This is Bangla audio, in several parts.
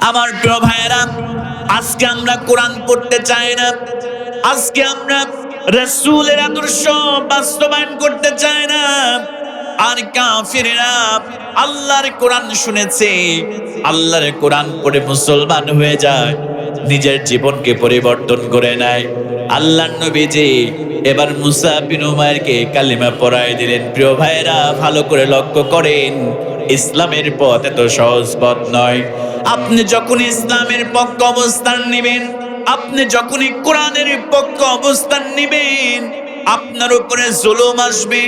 আমার প্রিয় ভাইয়েরা, আজকে আমরা কোরআন পড়তে চাই না, আজকে আমরা রাসূলের আদর্শ বাস্তবায়ন করতে চাই না। আর কাফিররা আল্লাহর কোরআন শুনেছে, আল্লাহর কোরআন পড়ে মুসলমান হয়ে যায়, নিজের জীবনকে পরিবর্তন করে নেয়। আল্লাহর নবীজি এবার মুসা বিন উমাইরকে কালিমা পড়ায় দিলেন। প্রিয় ভাইয়েরা, ভালো করে লক্ষ্য করেন, ইসলামের পথ এত সহজ পথ নয়। আপনি যখন ইসলামের পক্ষে অবস্থান নেবেন, আপনি যখনই কোরআনের পক্ষে অবস্থান নেবেন, আপনার উপরে জুলুম আসবে,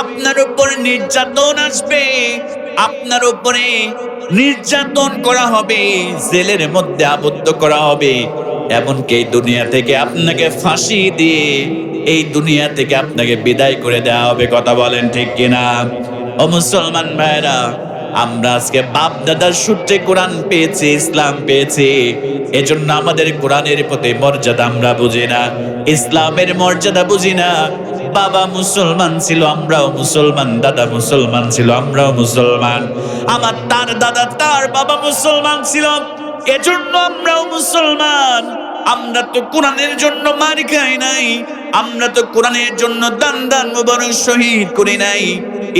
আপনার উপরে নির্যাতন আসবে, আপনার উপরে নির্যাতন করা হবে, জেলের মধ্যে আবদ্ধ করা হবে, এমনকি এই দুনিয়া থেকে আপনাকে ফাঁসি দিয়ে এই দুনিয়া থেকে আপনাকে বিদায় করে দেওয়া হবে। কথা বলেন ঠিক কিনা? ও মুসলমান ভাইরা, আমরা আজকে বাপ দাদার সূত্রে কোরআন পেয়েছি, ইসলাম পেয়েছি, এজন্য আমাদের কোরআনের প্রতি মর্যাদা আমরা বুঝি না, ইসলামের মর্যাদা বুঝি না। বাবা মুসলমান ছিল, আমরাও মুসলমান, দাদা মুসলমান ছিল, আমরাও মুসলমান, আমার তার দাদা তার বাবা মুসলমান ছিল, এজন্য আমরাও মুসলমান। আমরা তো কোরআনের জন্য মার খাই নাই, আমরা তো কোরআনের জন্য দান দান মুবারক শহীদ করি নাই,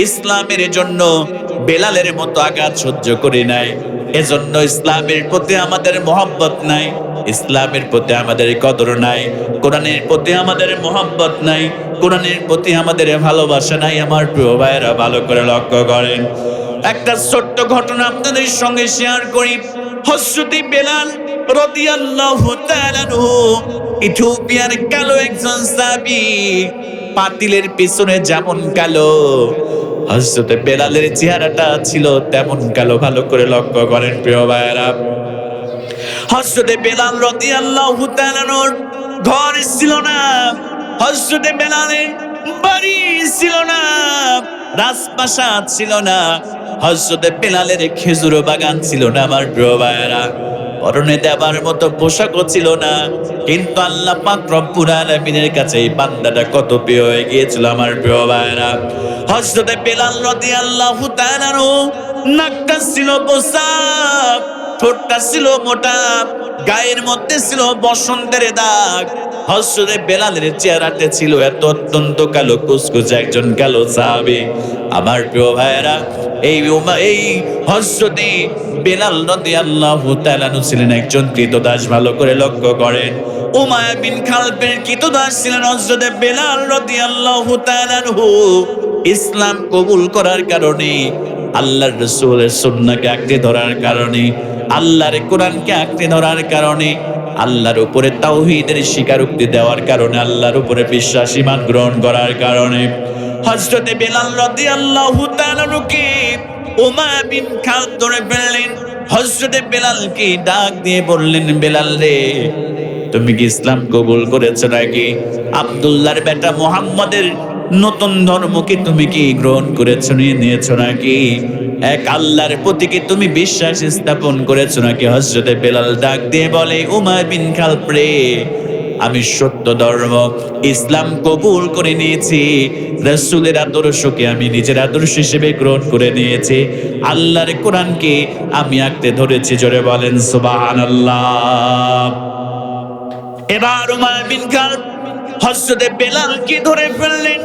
ইসলামের জন্য বেলালের মতো আঘাত সহ্য করি নাই। এজন্য ইসলামের প্রতি আমাদের মহব্বত নাই, ইসলামের প্রতি আমাদের কদর নাই, কোরআনের প্রতি আমাদের মহব্বত নাই, কোরআনের প্রতি আমাদের ভালোবাসা নাই। আমার প্রিয় ভাইয়েরা, ভালো করে লক্ষ্য করেন, একটা ছোট্ট ঘটনা আপনাদের সঙ্গে শেয়ার করি। হযরত বেলাল রাদিয়াল্লাহু তাআলা আনহু ইথিওপিয়ার কালো একজন সাহাবী, পাতিলের পিছনে যেমন কালো, হযরত বেলালের চেহারাটা ছিল তেমন কালো। ভালো করে লক্ষ্য করেন প্রিয় ভাইয়েরা, হযরত বেলাল রাদিয়াল্লাহু তাআলা আনহুর ঘর ছিল না, হযরত বেলালের বাড়ি ছিল না, রাজপ্রাসাদ ছিল না, হযরত বেলালের খেজুর বাগান ছিল না। আমার প্রিয় ভাইয়েরা, পরনে দেবার মতো পোশাকও ছিল না, কিন্তু আল্লাহ পাক রব্বুল আলামিনের কাছে এই বান্দাটা কত প্রিয় হয়ে গিয়েছিল। আমার প্রিয় ভাইয়েরা, হযরত বেলাল রাদিয়াল্লাহু তাআলা আনহু নাকটা ছিল বোসা, ঠোঁটটা ছিল মোটা, গায়ের মধ্যে ছিল বসন্তের দাগ। হযরত বেলালের চেহারাতে ছিল এত অত্যন্ত কালো, কুচকুচে একজন কালো সাহাবী। আমার প্রিয় ভাইয়েরা, এই হযরত বেলাল রাদিয়াল্লাহু তাআলা আনহু ছিলেন একজন কৃতদাস। ভালো করে লক্ষ্য করেন, উমাইয়া বিন খালফের কৃতদাস ছিলেন হযরত বেলাল রাদিয়াল্লাহু তাআলা আনহু। ইসলাম কবুল করার কারণে, আল্লাহর রাসূলের সুন্নাহকে আঁকড়ে ধরার কারণে, আল্লাহর কোরআনকে আঁকড়ে ধরার কারণে, আল্লাহর উপরে তাওহীদের স্বীকারোক্তি দেওয়ার কারণে, আল্লাহর উপরে বিশ্বাস ঈমান গ্রহণ করার কারণে হযরত বেলাল রাদিয়াল্লাহু তাআলা আনহুকে উমাইয়া বিন খালফ ধরে ফেললেন। হযরত বেলালকে ডাক দিয়ে বললেন, বেলাল রে, তুমি কি ইসলাম কবুল করেছো নাকি? আব্দুল্লাহর বেটা মুহাম্মাদের নতুন ধর্মকে তুমি কি গ্রহণ করেছো, নিয়েছো নাকি? এক আল্লাহর প্রতি কি তুমি বিশ্বাস স্থাপন করেছো নাকি? হযরত বেলাল ডাক দিয়ে বলে, উমাইয়া বিন খালফ রে, আমি সত্য ধর্ম ইসলাম কবুল করে নিয়েছি, রাসূলের আদর্শকে আমি নিজের আদর্শ হিসেবে গ্রহণ করে নিয়েছি, আল্লাহর কোরআনকে আমি আঁকড়ে ধরেছি। জোরে বলেন সুবহানাল্লাহ। এবার উমাইয়া বিন খালফ হযরত বেলালকে ধরে ফেললেন।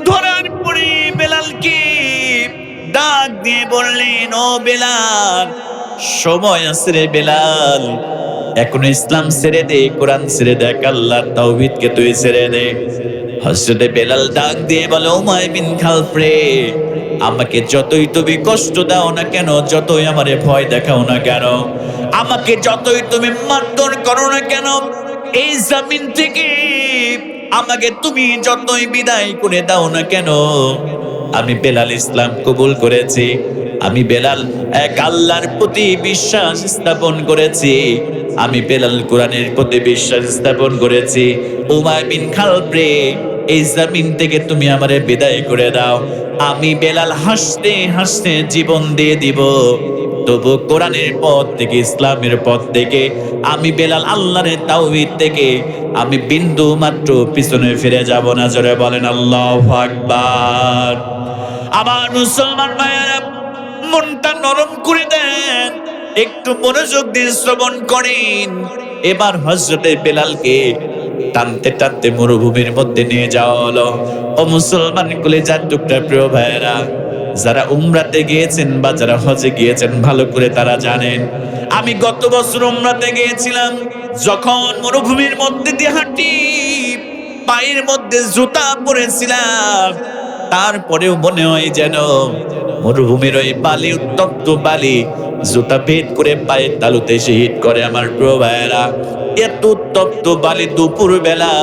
ধরার পরে বেলালকে ডাক দিয়ে বললেন, ও বেলাল, সময় আছে রে বেলাল, এখন ইসলাম ছেড়ে দে, কোরআন ছেড়ে দে, আল্লাহর তাওহীদকে তুই ছেড়ে দে। হযরত বেলাল ডাক দিয়ে বলে, উমাইয়া বিন খালফ রে, আমাকে যতই তুমি কষ্ট দাও না কেন, যতই আমারে ভয় দেখাও না কেন, আমাকে যতই তুমি মারধর করো না কেন, এই জমিন থেকে আমাকে তুমি যতই বিদায় করে দাও না কেন, আমি বেলাল ইসলাম কবুল করেছি, আমি বেলাল এক আল্লাহর প্রতি বিশ্বাস স্থাপন করেছি, আমি বেলাল কোরআনের প্রতি বিশ্বাস স্থাপন করেছি। উমাইয়া বিন খালফ রে, এই জমিন থেকে তুমি আমারে বিদায় করে দাও, আমি বেলাল হাসতে হাসতে জীবন দিয়ে দিব, তবু কোরআনের পথ থেকে, ইসলামের পথ থেকে আমি বেলাল আল্লাহর তাওহীদ থেকে আমি বিন্দু মাত্র পিছনে ফিরে যাব না। জোরে বলেন আল্লাহু আকবার। আমার মুসলমান ভাইয়েরা, মনটা নরম করে দেন, একটু মনোযোগ দিয়ে শ্রবণ করেন। এবার হযরতে বেলালকে টানতে টানতে মরুভূমির মধ্যে নিয়ে যাওয়া হলো। ও মুসলমান কলিজার টুকরা প্রিয় ভাইয়েরা, যারা উমরাতে গিয়েছেন বা যারা হজে গিয়েছেন ভালো করে তারা জানেন, আমি গত বছর উমরাতে গিয়েছিলাম। যখন মরুভূমির মধ্যে দিয়ে হাঁটি, পায়ের মধ্যে জুতা পরেছিলাম, তারপরেও মনে হয় যেন মরুভূমির ওই বালি, উত্তপ্ত বালি জুতা ভেদ করে পায়ের তালুতে এসে হিট করে। আমার প্রিয় ভাইয়েরা, এত উত্তপ্ত বালি দুপুর বেলা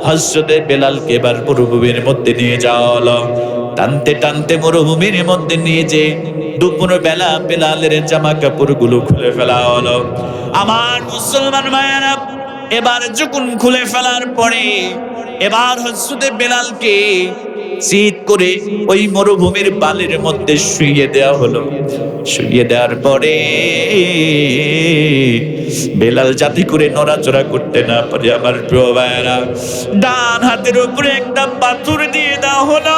হযরতে বেলালকে এবার মরুভূমির মধ্যে নিয়ে যাওয়া হলো। টানতে টানতে মরুভূমির মধ্যে নিয়ে যে দুপুর বেলা বেলালের জামা কাপড় গুলো খুলে ফেলা হলো। আমার মুসলমান ভাইয়েরা, এবার যখন খুলে ফেলার পরে এবার হযরতে বেলালকে চিৎ করে ওই মরুভূমির বালির মধ্যে শুইয়ে দেওয়া হলো। শুইয়ে দেওয়ার পরে বেলাল যাতে করে নড়াচড়া করতে না পারে, আমার প্রিয় ভাইয়েরা, ডান হাতের উপরে একটা পাথর দিয়ে দেওয়া হলো।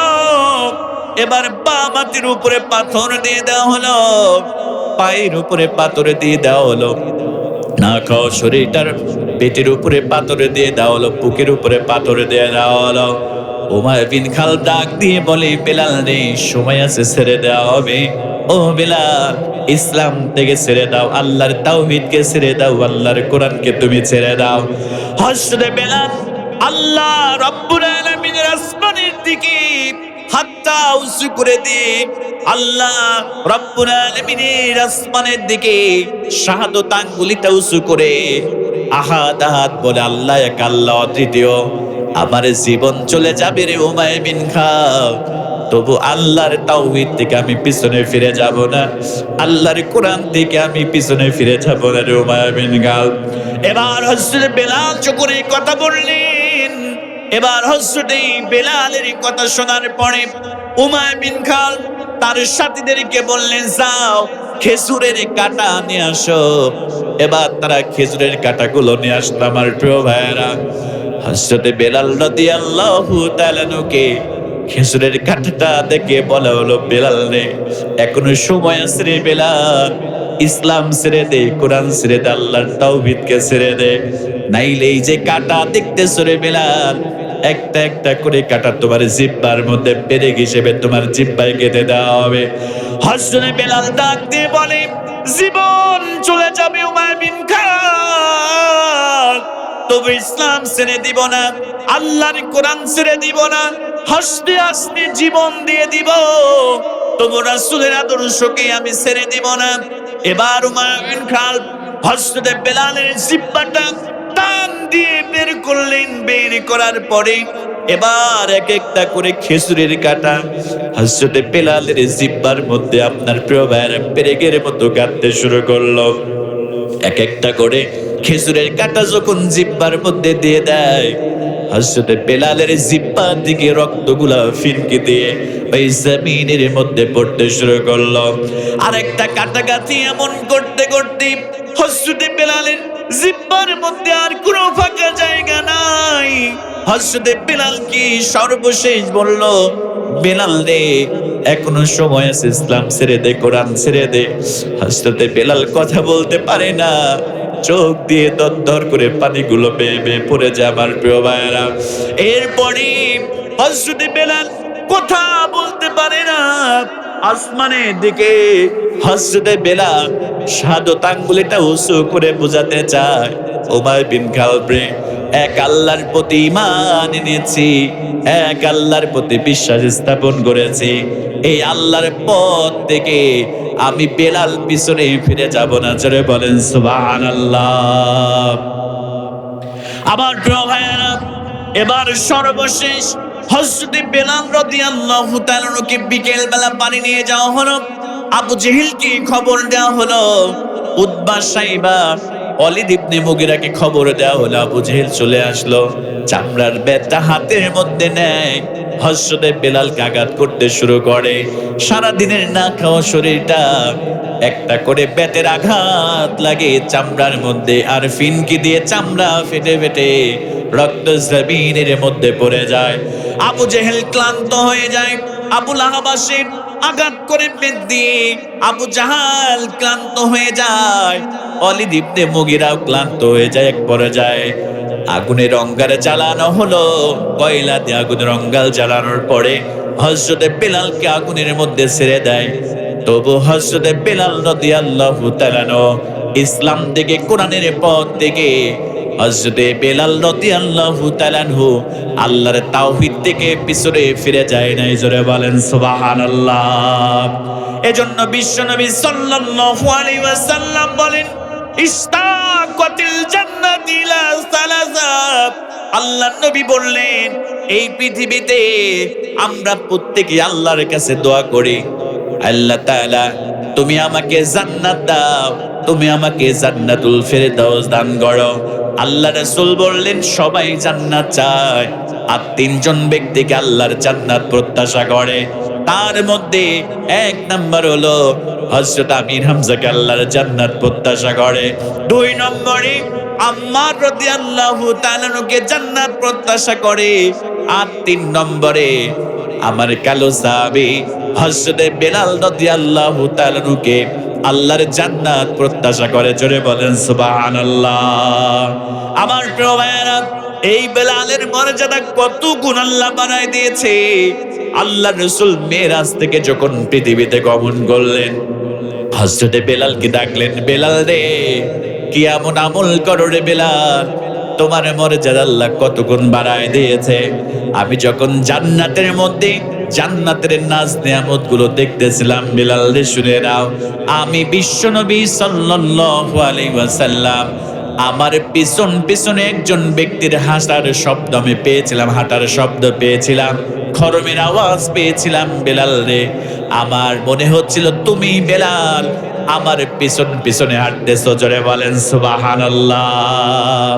এবার বাম হাতের উপরে পাথর দিয়ে দেওয়া হলো, পায়ের উপরে পাথর দিয়ে দেওয়া হলো, না খাও শরীরটার পেটের উপরে পাথর দিয়ে দেওয়া হলো, বুকের উপরে পাথর দিয়ে দেওয়া হলো। উমাইর বিন খালদ ডাক দিয়ে বলে, বেলাল রে, সময় আছে, ছেড়ে দেওয়া হবে। ও বেলাল, ইসলাম থেকে ছেড়ে দাও, আল্লাহর তাওহীদকে ছেড়ে দাও, আল্লাহর কোরআনকে তুমি ছেড়ে দাও। হযরতে বেলাল আল্লাহ রাব্বুল আলামিনের আসমানের দিকে হাতটা উঁচু করে দিয়ে আল্লাহ রাব্বুল আলামিনের আসমানের দিকে শাহাদাত আঙ্গুলিটা উঁচু করে আহাদ আহাদ বলে, আল্লাহ এক, আল্লাহ অদ্বিতীয়। আমার জীবন চলে যাবে রে উমাইর বিন খালদ, তবু আল্লাহর তাওহীদ থেকে আমি পিছনে ফিরে যাব না, আল্লাহর কোরআন থেকে আমি পিছনে ফিরে যাব না রে উমাইর বিন খালদ। এবার হযরত বেলাল যখন এই কথা বললেন, এবার হযরত বেলালের কথা শোনার পরে উমাইর বিন খালদ তার সাথীদেরকে বললেন, যাও খেজুরের কাঁটা নিয়ে আসো। এবার তারা খেজুরের কাঁটাগুলো নিয়ে আসলো। আমার প্রিয় ভাইয়েরা, হযরত বেলাল রাদিয়াল্লাহু তাআলা নুকে খেজুরের কাঁটাটা দেখে বলা হলো, বেলাল রে, এখনো সময় আছে রে বেলাল, ইসলাম ছেড়ে দে, কোরআন ছেড়ে দে, আল্লাহর তাওহীদকে ছেড়ে দে, নাইলে এই যে কাঁটা দেখতেছো রে বেলাল, একটা একটা করে কাঁটা তোমার জিহ্বার মধ্যে পেরেক হিসেবে তোমার জিহ্বায় গেঁথে দেওয়া হবে। হযরত বেলাল ডাক দিয়ে বলে, জীবন চলে যাবে উমাইর বিন খালদ, তবু ইসলাম ছেড়ে দিব না, আল্লাহর কোরআন ছেড়ে দিব না, হাসতে হাসতে জীবন দিয়ে দিব, তবু রাসূলের আদর্শকে আমি ছেড়ে দিব না। এবার উমাইর বিন খালদ হযরত বেলালের জিহ্বাটা টান দিয়ে বের করলেন। বের করার পরে এবার এক একটা করে খেজুরের কাঁটা হযরত বেলালের জিহ্বার মধ্যে, আপনার প্রিয় ভাইয়েরা, পেরেকের মতো কাটতে শুরু করলো। এক একটা করে খেজুরের কাঁটা যখন জিহ্বার মধ্যে দিয়ে দেয়, হযরত বেলালের জিহ্বার দিকে রক্তগুলা ফিনকি দিয়ে ওই জমিনের মধ্যে পড়তে শুরু করলো। আর একটা কাটাকাটি এমন করতে করতে হযরত বেলালের জিহ্বার মধ্যে আর কোনো ফাঁকা জায়গা নাই। হযরত বেলাল কি সর্বশেষ বলল, বেলাল রে, এখনো সময় আছে, ইসলাম ছেড়ে দে, কোরআন ছেড়ে দে। হযরত বেলাল কথা বলতে পারে না, চোখ দিয়ে দরদর করে পানিগুলো বেয়ে বেয়ে পড়ে যায়। আমার প্রিয় ভাইয়েরা, এরপরে হযরত বেলাল কথা বলতে পারে না, আসমানের দিকে হযরত বেলাল শাহাদাত আঙ্গুলিটা উঁচু করে বোঝাতে চায়, উমাইর বিন খালদ রে, এক আল্লাহর প্রতি ঈমান এনেছি, এক আল্লাহর প্রতি বিশ্বাস স্থাপন করেছি, এই আল্লাহর পথ থেকে আমি বেলাল পিছনে ফিরে যাব না। জোরে বলেন সুবহানাল্লাহ। আমার প্রিয় ভাইয়েরা, এবার সর্বশেষ হযরত বেলাল রাদিয়াল্লাহু তাআলা কে বিকেল বেলা পানি নিয়ে যাওয়া হলো। আবু জেহেলকে খবর দেওয়া হলো, উতবা, সাইবা, ওয়ালিদ ইবনে মুগিরাকে খবর দেওয়া হলো। আবু জেহেল চলে আসলো, চামড়ার বেতটা হাতের মধ্যে নেয়, হযরত বেলালকে আঘাত করতে শুরু করে। সারা দিনের না খাওয়া শরীরটা একটা করে বেতের আঘাত লাগে চামড়ার মধ্যে, আর ফিনকি দিয়ে চামড়া ফেটে ফেটে রক্ত জমিনের মধ্যে পড়ে যায়। আবু জেহেল ক্লান্ত হয়ে যায়। আবু লাহাব আসে, আঘাত করে বেত দিয়ে আবু জাহাল ক্লান্ত হয়ে যায়, ওয়ালিদ ইবনে মুগিরাও ক্লান্ত হয়ে যায়। এক পর্যায়ে আগুনের অঙ্গারে জ্বালানো হলো। কয়লা দিয়ে আগুনের অঙ্গাল জ্বালানোর পরে হযরতে বেলালকে আগুনের মধ্যে ছেড়ে দেয়। তবু হযরতে বেলাল রাদিয়াল্লাহু তাআলা ইসলাম থেকে, কোরআনের পথ থেকে হযরতে বেলাল রাদিয়াল্লাহু তাআলা আল্লাহর তাওহীদ থেকে পিছনে ফিরে যায় নাই। জোরে বলেন সুবহানাল্লাহ। এজন্য বিশ্বনবী সাল্লাল্লাহু আলাইহি ওয়াসাল্লাম বলেন, ইশতাকাতিল জান্নাতি ইলা সালাসা। আল্লাহর নবী বললেন, এই পৃথিবীতে আমরা প্রত্যেকে আল্লাহর কাছে দোয়া করি, আল্লাহ তাআলা তুমি আমাকে জান্নাত দাও, তুমি আমাকে জান্নাতুল ফেরদাউস দান করো। আল্লাহ রাসূল বললেন, সবাই জান্নাত চায়, আর তিনজন ব্যক্তিকে আল্লাহর জান্নাত প্রত্যাশা করে। তার মধ্যে এক নাম্বার হলো হযরত আমির হামজাকে আল্লাহর জান্নাত প্রত্যাশা করে। দুই নম্বরে আম্মার রাদিয়াল্লাহু তাআলাকে জান্নাত প্রত্যাশা করে। আর তিন নম্বরে আমার কালো সাহাবী হযরতে বেলাল রাদিয়াল্লাহু তাআলাকে আল্লাহর জান্নাত প্রত্যাশা করে। জোরে বলেন সুবহানাল্লাহ। আমার প্রিয় ভাইয়েরা, এই বেলালের মর্যাদা কত গুণ আল্লাহ বাড়ায় দিয়েছে। আল্লাহর রাসূল মেরাজ থেকে যখন পৃথিবীতে গমন করলেন, হযরতে বেলালকে ডাকলেন, বেলাল রে, কি এমন আমল করো রে বেলাল, তোমার মর্যাদা আল্লাহ কত গুণ বাড়ায় দিয়েছে। আমি যখন জান্নাতের মধ্যে জান্নাতের নাজ নিয়ামত গুলো দেখতেছিলাম, বেলাল রে শুনে নাও, আমি বিশ্বনবী সাল্লাল্লাহু আলাইহি ওয়াসাল্লাম আমার পিছন পিছনে একজন ব্যক্তির হাঁটার শব্দ আমি পেয়েছিলাম, হাঁটার শব্দ পেয়েছিলাম, খরমের আওয়াজ পেয়েছিলাম। বেলাল রে, আমার মনে হচ্ছিল তুমি বেলাল আমার পিছন পিছনে হাঁটতেছো। জোরে বলেন সুবহানাল্লাহ।